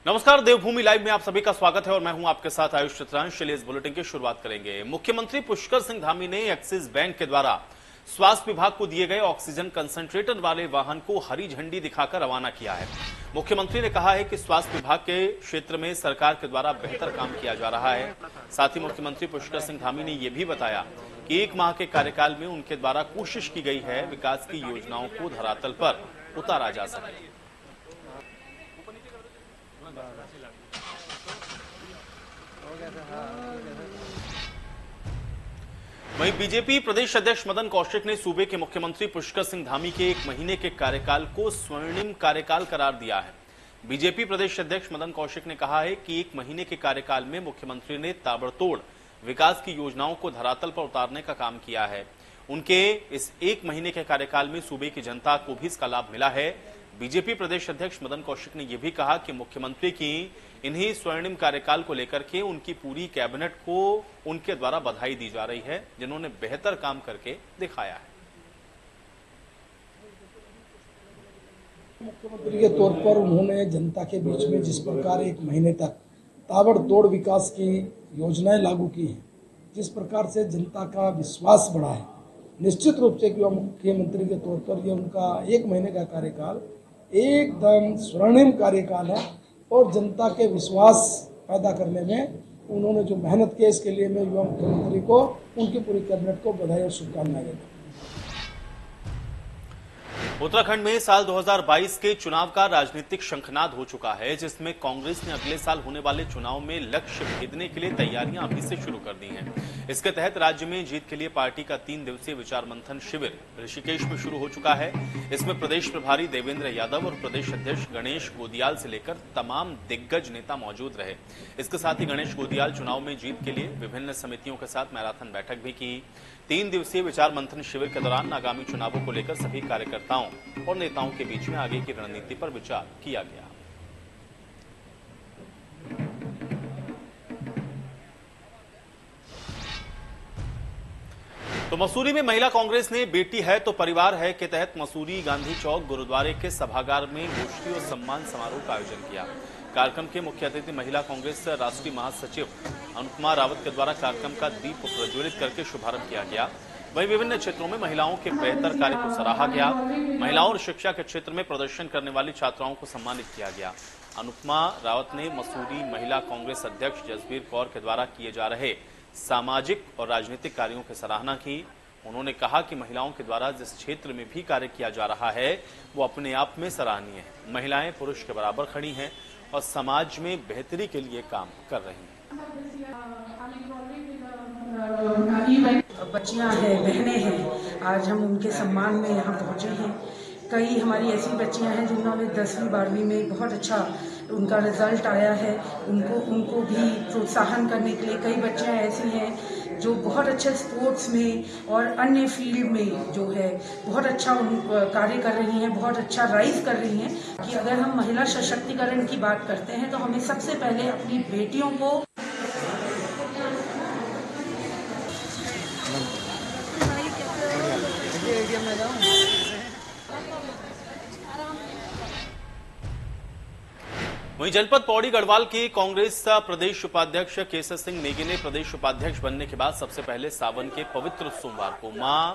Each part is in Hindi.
नमस्कार, देवभूमि लाइव में आप सभी का स्वागत है और मैं हूं आपके साथ आयुष चित्रांश। चलिए इस बुलेटिन की शुरुआत करेंगे। मुख्यमंत्री पुष्कर सिंह धामी ने एक्सिस बैंक के द्वारा स्वास्थ्य विभाग को दिए गए ऑक्सीजन कंसंट्रेटर वाले वाहन को हरी झंडी दिखाकर रवाना किया है। मुख्यमंत्री ने कहा है कि स्वास्थ्य विभाग के क्षेत्र में सरकार के द्वारा बेहतर काम किया जा रहा है। साथ ही मुख्यमंत्री पुष्कर सिंह धामी ने यह भी बताया कि 1 माह के कार्यकाल में उनके द्वारा कोशिश की गई है विकास की योजनाओं को धरातल पर उतारा जा सके। वहीं बीजेपी प्रदेश अध्यक्ष मदन कौशिक ने सूबे के मुख्यमंत्री पुष्कर सिंह धामी के 1 महीने के कार्यकाल को स्वर्णिम कार्यकाल करार दिया है। बीजेपी प्रदेश अध्यक्ष मदन कौशिक ने कहा है कि 1 महीने के कार्यकाल में मुख्यमंत्री ने ताबड़तोड़ विकास की योजनाओं को धरातल पर उतारने का काम किया है। उनके इस 1 महीने के कार्यकाल में सूबे की जनता को भी इसका लाभ मिला है। बीजेपी प्रदेश अध्यक्ष मदन कौशिक ने यह भी कहा कि मुख्यमंत्री की इन्हीं स्वर्णिम कार्यकाल को लेकर के उनकी पूरी कैबिनेट को उनके द्वारा बधाई दी जा रही है, जिन्होंने बेहतर काम करके दिखाया है। मुख्यमंत्री के तौर पर उन्होंने जनता के बीच में जिस प्रकार 1 महीने तक ताबड़तोड़ विकास की योजनाएं लागू की हैं, जिस प्रकार से जनता का विश्वास बढ़ा है, निश्चित रूप से कि मुख्यमंत्री के तौर पर यह उनका 1 महीने का कार्यकाल एकदम स्वर्णिम कार्यकाल है और जनता के विश्वास पैदा करने में उन्होंने जो मेहनत की, इसके लिए मैं युवा मुख्यमंत्री को, उनकी पूरी कैबिनेट को बधाई और शुभकामनाएं देता हूं। उत्तराखंड में साल 2022 के चुनाव का राजनीतिक शंखनाद हो चुका है, जिसमें कांग्रेस ने अगले साल होने वाले चुनाव में लक्ष्य भेदने के लिए तैयारियां अभी से शुरू कर दी हैं। इसके तहत राज्य में जीत के लिए पार्टी का 3 दिवसीय विचार मंथन शिविर ऋषिकेश में शुरू हो चुका है। इसमें प्रदेश प्रभारी देवेंद्र यादव और प्रदेश अध्यक्ष गणेश गोदियाल से लेकर तमाम दिग्गज नेता मौजूद रहे। इसके साथ ही गणेश गोदियाल चुनाव में जीत के लिए विभिन्न समितियों के साथ मैराथन बैठक भी की। 3 दिवसीय विचार मंथन शिविर के दौरान आगामी चुनावों को लेकर सभी कार्यकर्ताओं और नेताओं के बीच में आगे की रणनीति पर विचार किया गया। तो मसूरी में महिला कांग्रेस ने बेटी है तो परिवार है के तहत मसूरी गांधी चौक गुरुद्वारे के सभागार में गोष्ठी और सम्मान समारोह का आयोजन किया। कार्यक्रम के मुख्य अतिथि महिला कांग्रेस राष्ट्रीय महासचिव अनुपमा रावत के द्वारा कार्यक्रम का दीप प्रज्वलित करके शुभारंभ किया गया। वहीं विभिन्न क्षेत्रों में महिलाओं के बेहतर कार्य को सराहा गया। महिलाओं और शिक्षा के क्षेत्र में प्रदर्शन करने वाली छात्राओं को सम्मानित किया गया। अनुपमा रावत ने मसूरी महिला कांग्रेस अध्यक्ष जसबीर कौर के द्वारा किए जा रहे सामाजिक और राजनीतिक कार्यों की सराहना की। उन्होंने कहा कि महिलाओं के द्वारा जिस क्षेत्र में भी कार्य किया जा रहा है वो अपने आप में सराहनीय है। महिलाएं पुरुष के बराबर खड़ी हैं और समाज में बेहतरी के लिए काम कर रही हैं। बच्चियां हैं, बहनें हैं, आज हम उनके सम्मान में यहाँ पहुँचे हैं। कई हमारी ऐसी बच्चियां हैं जिन्होंने 10वीं 12वीं में बहुत अच्छा उनका रिजल्ट आया है। उनको भी प्रोत्साहन करने के लिए कई बच्चियां ऐसी हैं जो बहुत अच्छे स्पोर्ट्स में और अन्य फील्ड में जो है बहुत अच्छा कार्य कर रही हैं, बहुत अच्छा राइज कर रही हैं। कि अगर हम महिला सशक्तिकरण की बात करते हैं तो हमें सबसे पहले अपनी बेटियों को वहीं जनपद पौड़ी गढ़वाल के कांग्रेस प्रदेश उपाध्यक्ष केसर सिंह नेगी ने प्रदेश उपाध्यक्ष बनने के बाद सबसे पहले सावन के पवित्र सोमवार को मां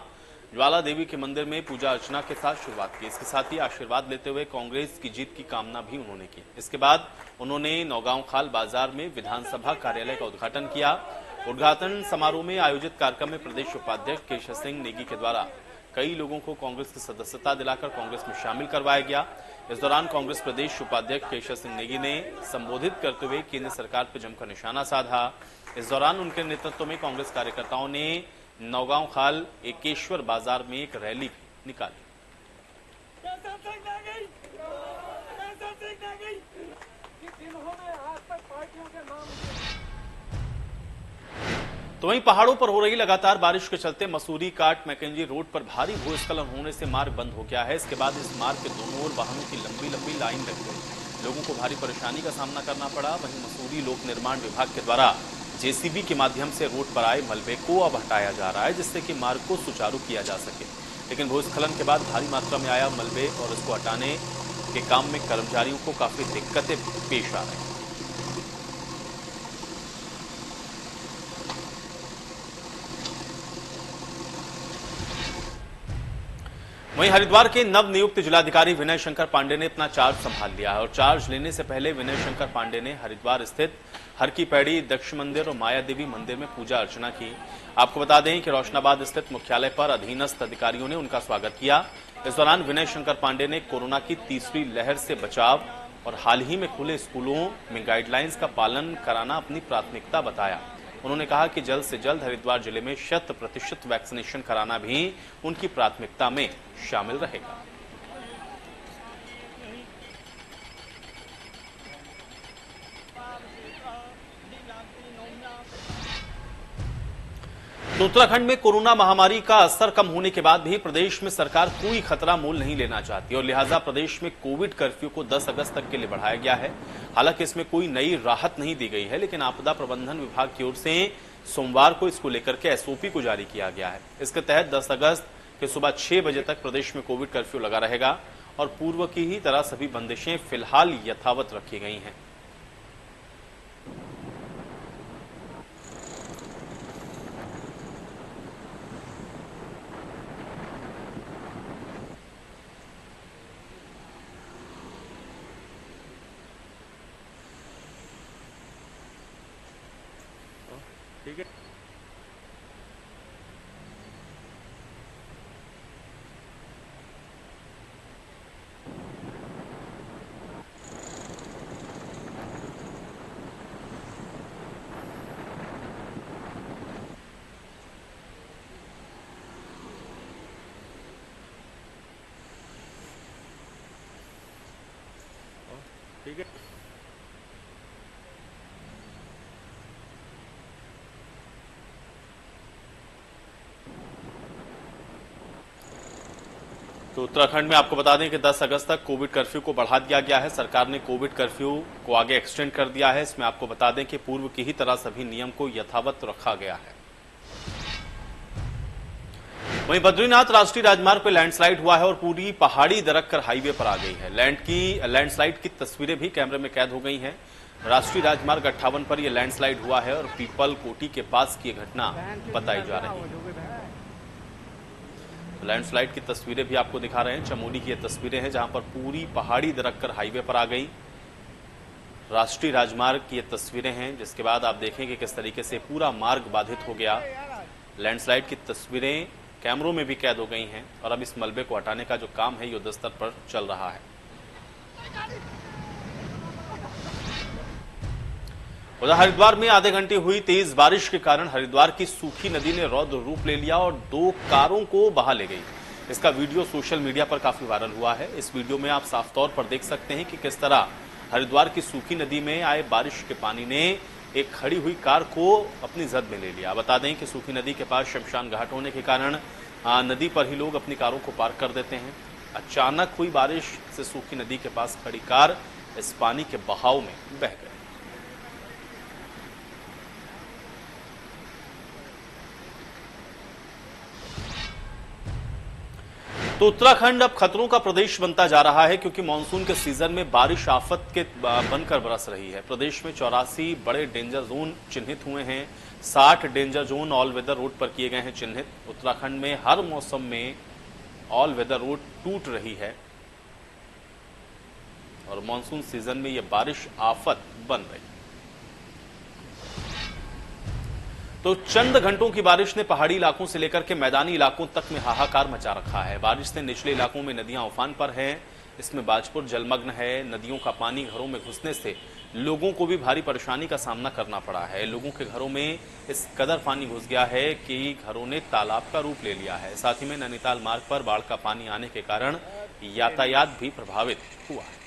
ज्वाला देवी के मंदिर में पूजा अर्चना के साथ शुरुआत की। इसके साथ ही आशीर्वाद लेते हुए कांग्रेस की जीत की कामना भी उन्होंने की। इसके बाद उन्होंने नौगांव खाल बाजार में विधानसभा कार्यालय का उद्घाटन किया। उद्घाटन समारोह में आयोजित कार्यक्रम में प्रदेश उपाध्यक्ष केसर सिंह नेगी के द्वारा कई लोगों को कांग्रेस की सदस्यता दिलाकर कांग्रेस में शामिल करवाया गया। इस दौरान कांग्रेस प्रदेश उपाध्यक्ष केशव सिंह नेगी ने संबोधित करते हुए केंद्र सरकार पर जमकर निशाना साधा। इस दौरान उनके नेतृत्व में कांग्रेस कार्यकर्ताओं ने नौगांव खाल एकेश्वर बाजार में एक रैली भी निकाली। तो वहीं पहाड़ों पर हो रही लगातार बारिश के चलते मसूरी काट मैकेंजी रोड पर भारी भूस्खलन होने से मार्ग बंद हो गया है। इसके बाद इस मार्ग के दोनों ओर वाहनों की लंबी लंबी लाइन लग गई। लोगों को भारी परेशानी का सामना करना पड़ा। वहीं मसूरी लोक निर्माण विभाग के द्वारा जेसीबी के माध्यम से रोड पर आए मलबे को अब हटाया जा रहा है, जिससे कि मार्ग को सुचारू किया जा सके। लेकिन भूस्खलन के बाद भारी मात्रा में आया मलबे और इसको हटाने के काम में कर्मचारियों को काफी दिक्कतें पेश आ रही हैं। वहीं हरिद्वार के नवनियुक्त जिलाधिकारी विनय शंकर पांडे ने अपना चार्ज संभाल लिया है और चार्ज लेने से पहले विनय शंकर पांडे ने हरिद्वार स्थित हर की पैड़ी, दक्ष मंदिर और माया देवी मंदिर में पूजा अर्चना की। आपको बता दें कि रोशनाबाद स्थित मुख्यालय पर अधीनस्थ अधिकारियों ने उनका स्वागत किया। इस दौरान विनय शंकर पांडे ने कोरोना की तीसरी लहर से बचाव और हाल ही में खुले स्कूलों में गाइडलाइंस का पालन कराना अपनी प्राथमिकता बताया। उन्होंने कहा कि जल्द से जल्द हरिद्वार जिले में 100% वैक्सीनेशन कराना भी उनकी प्राथमिकता में शामिल रहेगा। तो उत्तराखंड में कोरोना महामारी का असर कम होने के बाद भी प्रदेश में सरकार कोई खतरा मोल नहीं लेना चाहती और लिहाजा प्रदेश में कोविड कर्फ्यू को 10 अगस्त तक के लिए बढ़ाया गया है। हालांकि इसमें कोई नई राहत नहीं दी गई है, लेकिन आपदा प्रबंधन विभाग की ओर से सोमवार को इसको लेकर के एसओपी को जारी किया गया है। इसके तहत 10 अगस्त के सुबह 6 बजे तक प्रदेश में कोविड कर्फ्यू लगा रहेगा और पूर्व की ही तरह सभी बंदिशें फिलहाल यथावत रखी गई हैं। ठीक है। ठीक है। तो उत्तराखंड में आपको बता दें कि 10 अगस्त तक कोविड कर्फ्यू को बढ़ा दिया गया है। सरकार ने कोविड कर्फ्यू को आगे एक्सटेंड कर दिया है। इसमें आपको बता दें कि पूर्व की ही तरह सभी नियम को यथावत रखा गया है। वहीं बद्रीनाथ राष्ट्रीय राजमार्ग पर लैंडस्लाइड हुआ है और पूरी पहाड़ी दरक कर हाईवे पर आ गई है। लैंडस्लाइड की तस्वीरें भी कैमरे में कैद हो गई हैं। राष्ट्रीय राजमार्ग 58 पर यह लैंडस्लाइड हुआ है और पीपल कोटी के पास की घटना बताई जा रही है। लैंडस्लाइड की तस्वीरें भी आपको दिखा रहे हैं। चमोली की ये तस्वीरें हैं जहां पर पूरी पहाड़ी दरक कर हाईवे पर आ गई। राष्ट्रीय राजमार्ग की ये तस्वीरें हैं, जिसके बाद आप देखेंगे किस तरीके से पूरा मार्ग बाधित हो गया। लैंडस्लाइड की तस्वीरें कैमरों में भी कैद हो गई हैं और अब इस मलबे को हटाने का जो काम है युद्ध स्तर पर चल रहा है। उधर हरिद्वार में आधे घंटे हुई तेज बारिश के कारण हरिद्वार की सूखी नदी ने रौद्र रूप ले लिया और 2 कारों को बहा ले गई। इसका वीडियो सोशल मीडिया पर काफी वायरल हुआ है। इस वीडियो में आप साफ तौर पर देख सकते हैं कि किस तरह हरिद्वार की सूखी नदी में आए बारिश के पानी ने एक खड़ी हुई कार को अपनी जद में ले लिया। बता दें कि सूखी नदी के पास शमशान घाट होने के कारण नदी पर ही लोग अपनी कारों को पार्क कर देते हैं। अचानक हुई बारिश से सूखी नदी के पास खड़ी कार इस पानी के बहाव में बह गई। तो उत्तराखंड अब खतरों का प्रदेश बनता जा रहा है, क्योंकि मानसून के सीजन में बारिश आफत के बनकर बरस रही है। प्रदेश में 84 बड़े डेंजर जोन चिन्हित हुए हैं। 60 danger zone all weather road पर किए गए हैं चिन्हित। उत्तराखंड में हर मौसम में ऑल वेदर रोड टूट रही है और मानसून सीजन में यह बारिश आफत बन रही है। तो चंद घंटों की बारिश ने पहाड़ी इलाकों से लेकर के मैदानी इलाकों तक में हाहाकार मचा रखा है। बारिश से निचले इलाकों में नदियां उफान पर हैं। इसमें बाजपुर जलमग्न है। नदियों का पानी घरों में घुसने से लोगों को भी भारी परेशानी का सामना करना पड़ा है। लोगों के घरों में इस कदर पानी घुस गया है कि घरों ने तालाब का रूप ले लिया है। साथ ही में नैनीताल मार्ग पर बाढ़ का पानी आने के कारण यातायात भी प्रभावित हुआ है।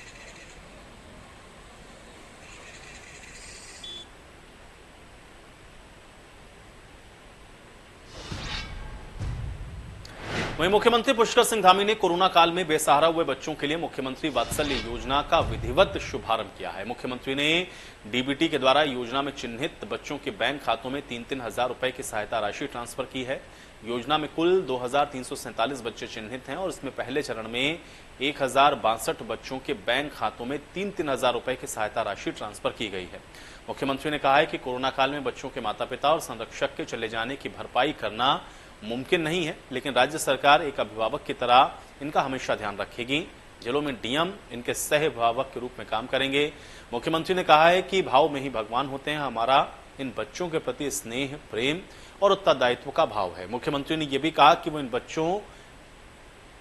वहीं मुख्यमंत्री पुष्कर सिंह धामी ने कोरोना काल में बेसहारा हुए बच्चों के लिए मुख्यमंत्री वात्सल्य योजना का विधिवत शुभारंभ किया है। मुख्यमंत्री ने डीबीटी के द्वारा योजना में चिन्हित बच्चों के बैंक खातों में 3-3 हजार रुपए की सहायता राशि ट्रांसफर की है। योजना में कुल 2347 बच्चे चिन्हित हैं और इसमें पहले चरण में 1062 बच्चों के बैंक खातों में 3-3 हजार रुपए की सहायता राशि ट्रांसफर की गई है। मुख्यमंत्री ने कहा है कि कोरोना काल में बच्चों के माता पिता और संरक्षक के चले जाने की भरपाई करना मुमकिन नहीं है, लेकिन राज्य सरकार एक अभिभावक की तरह इनका हमेशा ध्यान रखेगी। जिलों में डीएम इनके सह अभिभावक के रूप में काम करेंगे। मुख्यमंत्री ने कहा है कि भाव में ही भगवान होते हैं। हमारा इन बच्चों के प्रति स्नेह, प्रेम और उत्तरदायित्व का भाव है। मुख्यमंत्री ने यह भी कहा कि वो इन बच्चों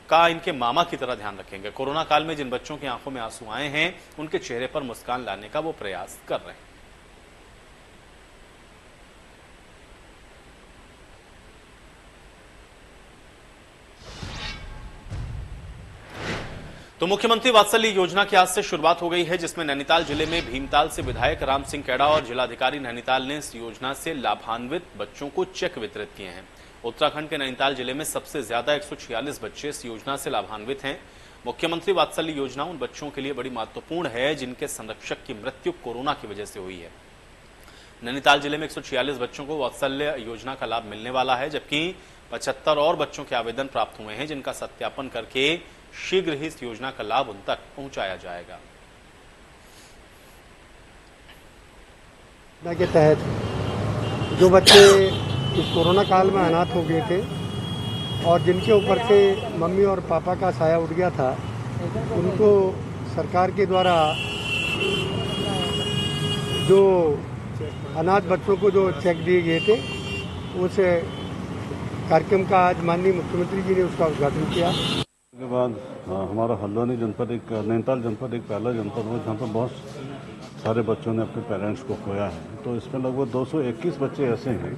का इनके मामा की तरह ध्यान रखेंगे। कोरोना काल में जिन बच्चों की आंखों में आंसू आए हैं, उनके चेहरे पर मुस्कान लाने का वो प्रयास कर रहे हैं। तो मुख्यमंत्री वात्सल्य योजना की आज से शुरुआत हो गई है, जिसमें नैनीताल जिले में भीमताल से विधायक राम सिंह कैड़ा और जिलाधिकारी नैनीताल ने इस योजना से लाभान्वित बच्चों को चेक वितरित किए हैं। उत्तराखंड के नैनीताल जिले में सबसे ज्यादा 146 बच्चे इस योजना से लाभान्वित हैं। मुख्यमंत्री वात्सल्य योजना उन बच्चों के लिए बड़ी महत्वपूर्ण है जिनके संरक्षक की मृत्यु कोरोना की वजह से हुई है। नैनीताल जिले में 146 बच्चों को वात्सल्य योजना का लाभ मिलने वाला है, जबकि 75 और बच्चों के आवेदन प्राप्त हुए हैं, जिनका सत्यापन करके शीघ्र ही इस योजना का लाभ उन तक पहुंचाया जाएगा। के तहत जो बच्चे इस कोरोना काल में अनाथ हो गए थे और जिनके ऊपर से मम्मी और पापा का साया उठ गया था, उनको सरकार के द्वारा जो अनाथ बच्चों को जो चेक दिए गए थे, उस कार्यक्रम का आज माननीय मुख्यमंत्री जी ने उसका उद्घाटन किया। के बाद हमारा हल्द्वानी जनपद नैनीताल जनपद एक पहला जनपद हुआ जहाँ पर बहुत सारे बच्चों ने अपने पेरेंट्स को खोया है। तो इसमें लगभग 221 बच्चे ऐसे हैं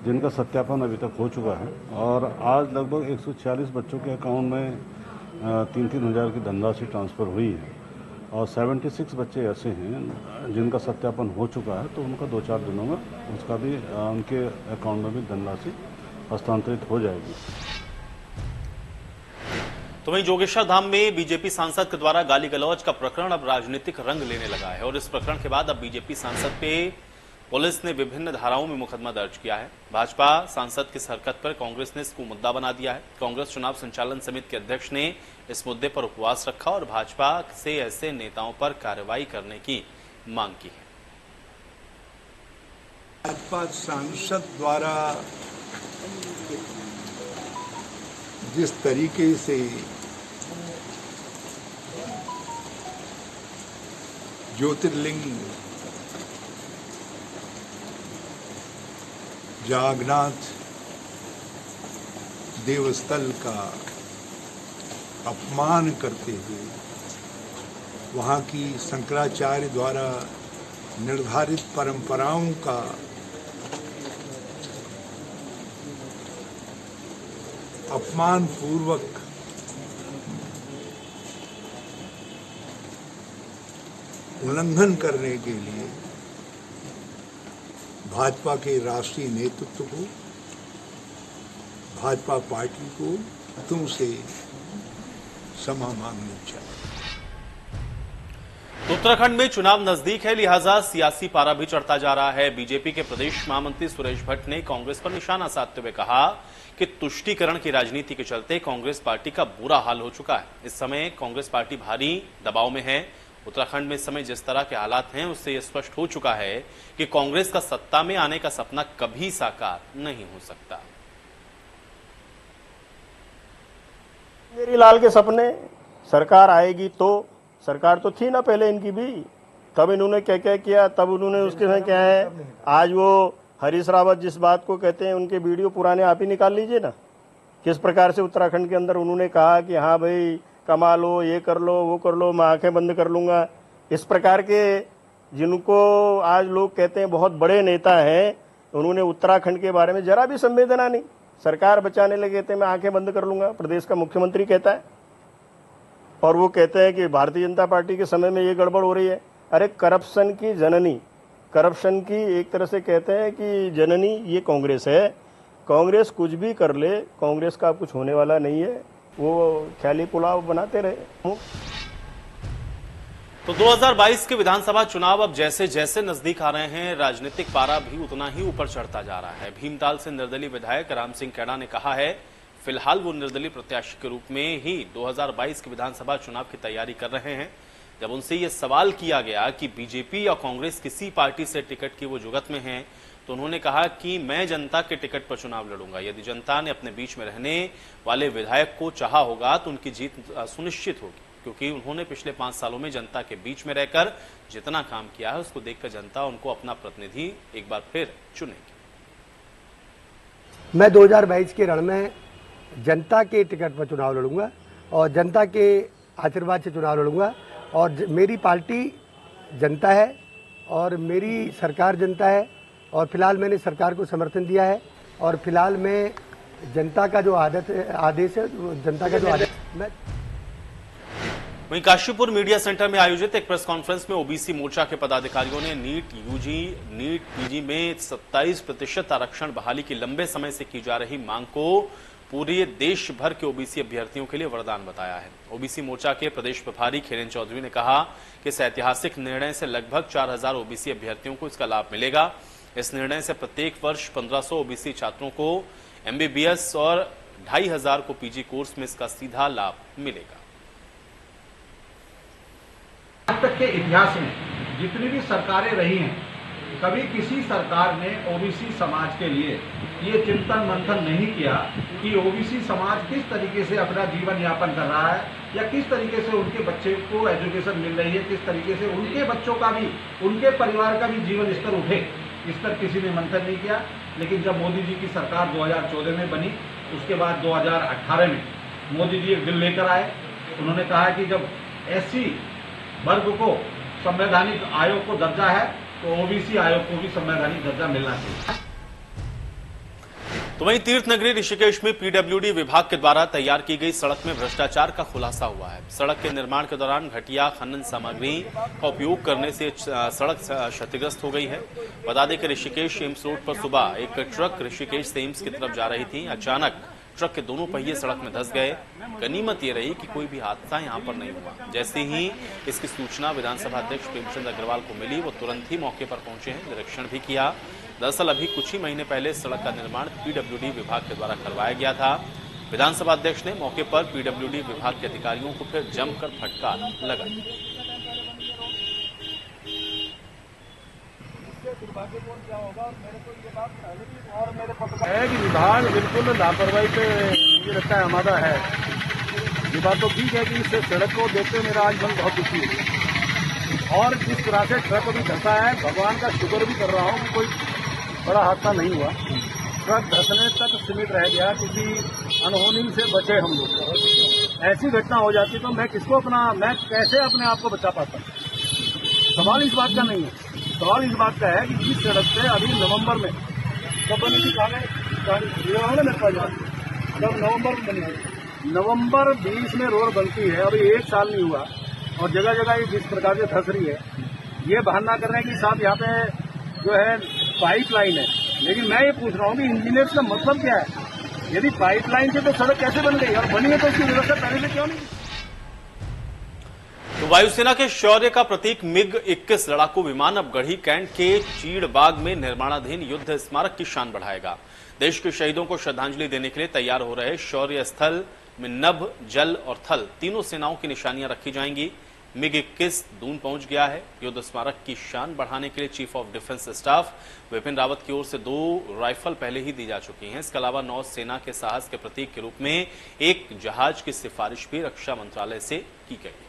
जिनका सत्यापन अभी तक हो चुका है और आज लगभग 146 बच्चों के अकाउंट में 3-3 हज़ार की धनराशि ट्रांसफ़र हुई है और 76 बच्चे ऐसे हैं जिनका सत्यापन हो चुका है। तो उनका 2-4 दिनों में उसका भी उनके अकाउंट में भी धनराशि हस्तांतरित हो जाएगी। तो वहीं जोगेश्वर धाम में बीजेपी सांसद के द्वारा गाली गलौज का प्रकरण अब राजनीतिक रंग लेने लगा है और इस प्रकरण के बाद अब बीजेपी सांसद पे पुलिस ने विभिन्न धाराओं में मुकदमा दर्ज किया है। भाजपा सांसद की इस हरकत पर कांग्रेस ने इसको मुद्दा बना दिया है। कांग्रेस चुनाव संचालन समिति के अध्यक्ष ने इस मुद्दे पर उपवास रखा और भाजपा से ऐसे नेताओं पर कार्रवाई करने की मांग की है। भाजपा सांसद द्वारा जिस तरीके से ज्योतिर्लिंग जागन्नाथ देवस्थल का अपमान करते हुए वहाँ की शंकराचार्य द्वारा निर्धारित परंपराओं का अपमान पूर्वक उल्लंघन करने के लिए भाजपा के राष्ट्रीय नेतृत्व को, भाजपा पार्टी को तुमसे क्षमा मांगनी चाहिए। उत्तराखंड में चुनाव नजदीक है, लिहाजा सियासी पारा भी चढ़ता जा रहा है। बीजेपी के प्रदेश महामंत्री सुरेश भट्ट ने कांग्रेस पर निशाना साधते हुए कहा कि तुष्टीकरण की राजनीति के चलते कांग्रेस पार्टी का बुरा हाल हो चुका है। इस समय कांग्रेस पार्टी भारी दबाव में है। उत्तराखंड में इस समय जिस तरह के हालात हैं, उससे यह स्पष्ट हो चुका है कि कांग्रेस का सत्ता में आने का सपना कभी साकार नहीं हो सकता। मेरी लाल के सपने सरकार आएगी तो सरकार तो थी ना पहले इनकी भी, तब इन्होंने क्या क्या किया, तब उन्होंने उसके साथ क्या है। आज वो हरीश रावत जिस बात को कहते हैं, उनके वीडियो पुराने आप ही निकाल लीजिए ना, किस प्रकार से उत्तराखंड के अंदर उन्होंने कहा कि हाँ भाई कमा लो, ये कर लो, वो कर लो, मैं आंखें बंद कर लूंगा। इस प्रकार के जिनको आज लोग कहते हैं बहुत बड़े नेता हैं, उन्होंने उत्तराखंड के बारे में जरा भी संवेदना नहीं। सरकार बचाने लगे थे, मैं आंखें बंद कर लूंगा, प्रदेश का मुख्यमंत्री कहता है। और वो कहते हैं कि भारतीय जनता पार्टी के समय में ये गड़बड़ हो रही है। अरे करप्शन की जननी, करप्शन की एक तरह से कहते हैं कि जननी ये कांग्रेस है। कांग्रेस कुछ भी कर ले, कांग्रेस का कुछ होने वाला नहीं है। वो ख्याली पुलाव बनाते रहे। तो 2022 के विधानसभा चुनाव अब जैसे जैसे नजदीक आ रहे हैं, राजनीतिक पारा भी उतना ही ऊपर चढ़ता जा रहा है। भीमताल से निर्दलीय विधायक राम सिंह कैड़ा ने कहा है, फिलहाल वो निर्दलीय प्रत्याशी के रूप में ही 2022 के विधानसभा चुनाव की तैयारी कर रहे हैं। जब उनसे ये सवाल किया गया कि बीजेपी या कांग्रेस किसी पार्टी से टिकट की वो जुगत में हैं, तो उन्होंने कहा कि मैं जनता के टिकट पर चुनाव लड़ूंगा। यदि जनता ने अपने बीच में रहने वाले विधायक को चाहा होगा तो उनकी जीत सुनिश्चित होगी, क्योंकि उन्होंने पिछले 5 सालों में जनता के बीच में रहकर जितना काम किया है उसको देखकर जनता उनको अपना प्रतिनिधि एक बार फिर चुनेगी। मैं 2022 के रण में जनता के टिकट पर चुनाव लड़ूंगा और जनता के आशीर्वाद से चुनाव लड़ूंगा और मेरी पार्टी जनता है और मेरी सरकार जनता है और फिलहाल मैंने सरकार को समर्थन दिया है और फिलहाल मैं जनता का जो आदेश है जनता का जो आदेश मैं वहीं काशीपुर मीडिया सेंटर में आयोजित एक प्रेस कॉन्फ्रेंस में ओबीसी मोर्चा के पदाधिकारियों ने नीट यूजी नीट पीजी में 27% आरक्षण बहाली की लंबे समय से की जा रही मांग को पूरे देश भर के ओबीसी अभ्यर्थियों के लिए वरदान बताया है। ओबीसी मोर्चा के प्रदेश प्रभारी खीरेन चौधरी ने कहा कि इस ऐतिहासिक निर्णय से लगभग 4000 ओबीसी अभ्यर्थियों को इसका लाभ मिलेगा। इस निर्णय से प्रत्येक वर्ष 1500 ओबीसी छात्रों को एमबीबीएस और 2500 को पीजी कोर्स में इसका सीधा लाभ मिलेगा। आज तक के इतिहास में जितनी भी सरकारें रही हैं, कभी किसी सरकार ने ओबीसी समाज के लिए ये चिंतन मंथन नहीं किया कि ओबीसी समाज किस तरीके से अपना जीवन यापन कर रहा है या किस तरीके से उनके बच्चे को एजुकेशन मिल रही है, किस तरीके से उनके बच्चों का भी, उनके परिवार का भी जीवन स्तर उठे, इस पर किसी ने मंथन नहीं किया। लेकिन जब मोदी जी की सरकार 2014 में बनी, उसके बाद 2018 में मोदी जी एक बिल लेकर आए। उन्होंने कहा कि जब एससी वर्ग को संवैधानिक आयोग को दर्जा है तो ओबीसी आयोग को भी संवैधानिक दर्जा मिलना चाहिए। तो वहीं तीर्थ नगरी ऋषिकेश में पीडब्ल्यूडी विभाग के द्वारा तैयार की गई सड़क में भ्रष्टाचार का खुलासा हुआ है। सड़क के निर्माण के दौरान घटिया खनन सामग्री का उपयोग करने से सड़क क्षतिग्रस्त हो गई है। बता दें कि ऋषिकेश एम्स रोड पर सुबह एक ट्रक ऋषिकेश से एम्स की तरफ जा रही थी। अचानक ट्रक के दोनों पहिए सड़क में धंस गए। गनीमत ये रही कि कोई भी हादसा यहां पर नहीं हुआ। जैसे ही इसकी सूचना विधानसभा अध्यक्ष प्रेमचंद अग्रवाल को मिली, वो तुरंत ही मौके पर पहुंचे हैं, निरीक्षण भी किया। दरअसल अभी कुछ ही महीने पहले सड़क का निर्माण पीडब्ल्यूडी विभाग के द्वारा करवाया गया था। विधानसभा अध्यक्ष ने मौके पर पीडब्ल्यूडी विभाग के अधिकारियों को फिर जमकर फटकार लगाई। है कि विभाग बिल्कुल लापरवाही पे मुझे लगता है हमारा है। ये बात तो ठीक है कि इस सड़क को देखते मेरा आज मन बहुत दुखी है और जिस तरह से ट्रक अभी धंसा है, भगवान का शुक्र भी कर रहा हूँ कि कोई बड़ा हादसा नहीं हुआ। ट्रक धंसने तक सीमित रह गया, किसी अनहोनी से बचे हम लोग। ऐसी घटना हो जाती तो मैं कैसे अपने आप को बचा पाता। सवाल इस बात का नहीं है, सवाल इस बात का है कि जिस सड़क से अभी नवंबर में कब बनी थी, मेरे पास जब नवंबर में बनी है, नवंबर 20 में रोड बनती है, अभी 1 साल नहीं हुआ और जगह जगह जिस प्रकार से धंस रही है, ये बहाना कर रहे हैं कि साहब यहाँ पे जो है पाइपलाइन है। लेकिन मैं ये पूछ रहा हूँ कि इंजीनियर्स का मतलब क्या है? यदि पाइपलाइन से तो सड़क कैसे बन गई और बनी है तो उसकी व्यवस्था पहले से क्यों नहीं? तो वायुसेना के शौर्य का प्रतीक मिग-21 लड़ाकू विमान अब गढ़ी कैंट के चीड़बाग में निर्माणाधीन युद्ध स्मारक की शान बढ़ाएगा। देश के शहीदों को श्रद्धांजलि देने के लिए तैयार हो रहे शौर्य स्थल में नभ, जल और थल तीनों सेनाओं की निशानियां रखी जाएंगी। मिग-21 दून पहुंच गया है। युद्ध स्मारक की शान बढ़ाने के लिए chief of defence staff Vipin Rawat की ओर से 2 राइफल पहले ही दी जा चुकी हैं। इसके अलावा नौसेना के साहस के प्रतीक के रूप में एक जहाज की सिफारिश भी रक्षा मंत्रालय से की गई।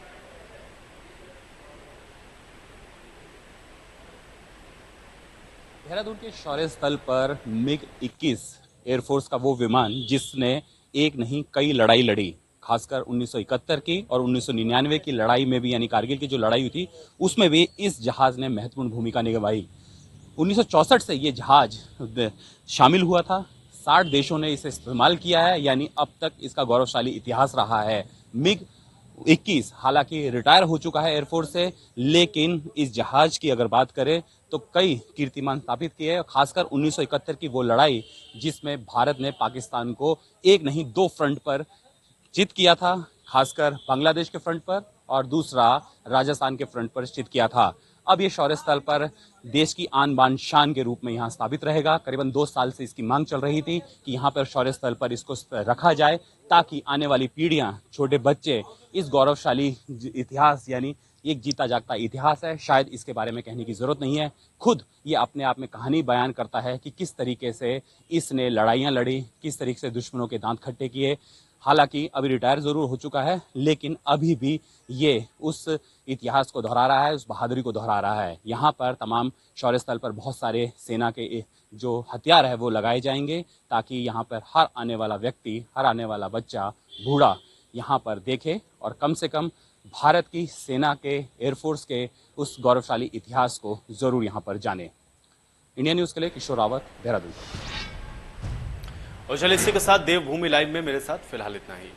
देहरादून के शौर्य स्थल पर मिग-21 एयरफोर्स का वो विमान जिसने एक नहीं कई लड़ाई लड़ी, खासकर 1971 की और 1999 की लड़ाई में भी, यानी कारगिल की जो लड़ाई हुई थी उसमें भी इस जहाज ने महत्वपूर्ण भूमिका निभाई। 1964 से ये जहाज शामिल हुआ था। 60 देशों ने इसे इस्तेमाल किया है, यानी अब तक इसका गौरवशाली इतिहास रहा है। मिग-21 हालांकि रिटायर हो चुका है एयरफोर्स से, लेकिन इस जहाज की अगर बात करें तो कई कीर्तिमान स्थापित किए हैं। खासकर 1971 की वो लड़ाई जिसमें भारत ने पाकिस्तान को एक नहीं 2 फ्रंट पर जीत किया था, खासकर बांग्लादेश के फ्रंट पर और दूसरा राजस्थान के फ्रंट पर स्थित किया था। अब ये शौर्य स्थल पर देश की आन बान शान के रूप में यहाँ स्थापित रहेगा। करीबन 2 साल से इसकी मांग चल रही थी कि यहाँ पर शौर्य स्थल पर इसको रखा जाए ताकि आने वाली पीढ़ियां, छोटे बच्चे इस गौरवशाली इतिहास, यानी एक जीता जागता इतिहास है, शायद इसके बारे में कहने की जरूरत नहीं है। खुद ये अपने आप में कहानी बयान करता है कि किस तरीके से इसने लड़ाइयाँ लड़ी, किस तरीके से दुश्मनों के दांत खट्टे किए। हालांकि अभी रिटायर जरूर हो चुका है, लेकिन अभी भी ये उस इतिहास को दोहरा रहा है, उस बहादुरी को दोहरा रहा है। यहाँ पर तमाम शौर्य स्थल पर बहुत सारे सेना के जो हथियार है वो लगाए जाएंगे ताकि यहाँ पर हर आने वाला व्यक्ति, हर आने वाला बच्चा, बूढ़ा यहाँ पर देखे और कम से कम भारत की सेना के, एयरफोर्स के उस गौरवशाली इतिहास को जरूर यहाँ पर जाने। इंडिया न्यूज के लिए किशोर रावत, देहरादून। और चलिए इसी के साथ देवभूमि लाइव में मेरे साथ फिलहाल इतना ही।